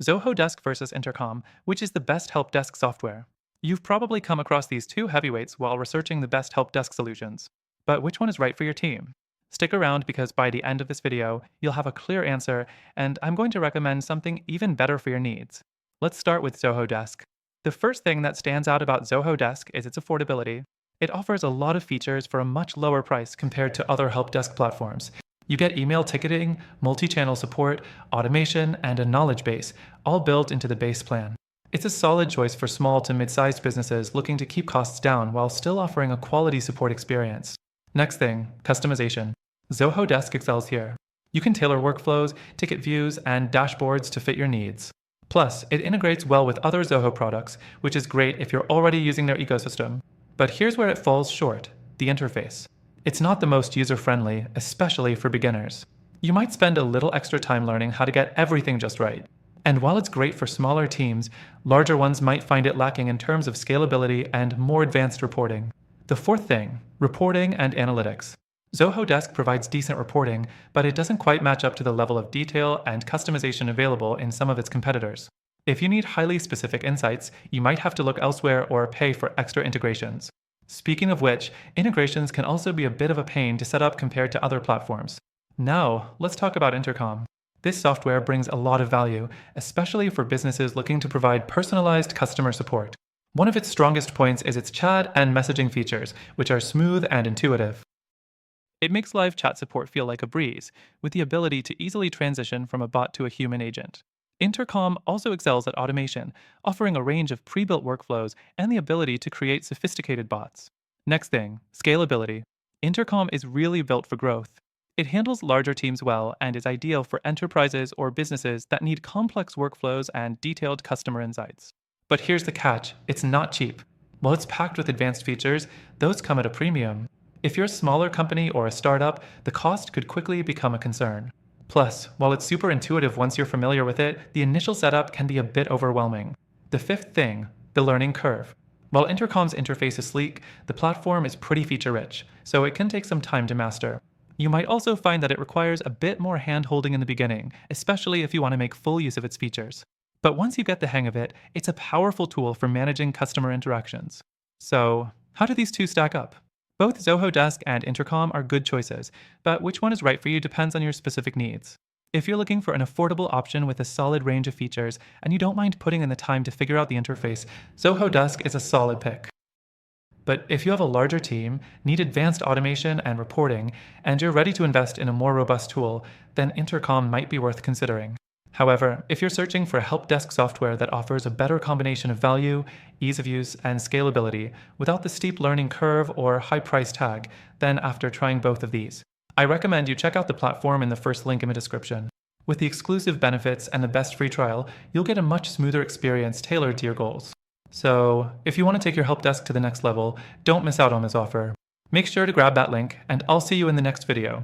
Zoho Desk versus Intercom, which is the best help desk software? You've probably come across these two heavyweights while researching the best help desk solutions. But which one is right for your team? Stick around because by the end of this video, you'll have a clear answer, and I'm going to recommend something even better for your needs. Let's start with Zoho Desk. The first thing that stands out about Zoho Desk is its affordability. It offers a lot of features for a much lower price compared to other help desk platforms. You get email ticketing, multi-channel support, automation, and a knowledge base, all built into the base plan. It's a solid choice for small to mid-sized businesses looking to keep costs down while still offering a quality support experience. Next thing, customization. Zoho Desk excels here. You can tailor workflows, ticket views, and dashboards to fit your needs. Plus, it integrates well with other Zoho products, which is great if you're already using their ecosystem. But here's where it falls short: the interface. It's not the most user-friendly, especially for beginners. You might spend a little extra time learning how to get everything just right. And while it's great for smaller teams, larger ones might find it lacking in terms of scalability and more advanced reporting. The fourth thing, reporting and analytics. Zoho Desk provides decent reporting, but it doesn't quite match up to the level of detail and customization available in some of its competitors. If you need highly specific insights, you might have to look elsewhere or pay for extra integrations. Speaking of which, integrations can also be a bit of a pain to set up compared to other platforms. Now, let's talk about Intercom. This software brings a lot of value, especially for businesses looking to provide personalized customer support. One of its strongest points is its chat and messaging features, which are smooth and intuitive. It makes live chat support feel like a breeze, with the ability to easily transition from a bot to a human agent. Intercom also excels at automation, offering a range of pre-built workflows and the ability to create sophisticated bots. Next thing, scalability. Intercom is really built for growth. It handles larger teams well and is ideal for enterprises or businesses that need complex workflows and detailed customer insights. But here's the catch: it's not cheap. While it's packed with advanced features, those come at a premium. If you're a smaller company or a startup, the cost could quickly become a concern. Plus, while it's super intuitive once you're familiar with it, the initial setup can be a bit overwhelming. The fifth thing, the learning curve. While Intercom's interface is sleek, the platform is pretty feature-rich, so it can take some time to master. You might also find that it requires a bit more hand-holding in the beginning, especially if you want to make full use of its features. But once you get the hang of it, it's a powerful tool for managing customer interactions. So, how do these two stack up? Both Zoho Desk and Intercom are good choices, but which one is right for you depends on your specific needs. If you're looking for an affordable option with a solid range of features, and you don't mind putting in the time to figure out the interface, Zoho Desk is a solid pick. But if you have a larger team, need advanced automation and reporting, and you're ready to invest in a more robust tool, then Intercom might be worth considering. However, if you're searching for a help desk software that offers a better combination of value, ease of use, and scalability without the steep learning curve or high price tag, then after trying both of these, I recommend you check out the platform in the first link in the description. With the exclusive benefits and the best free trial, you'll get a much smoother experience tailored to your goals. So, if you want to take your help desk to the next level, don't miss out on this offer. Make sure to grab that link, and I'll see you in the next video.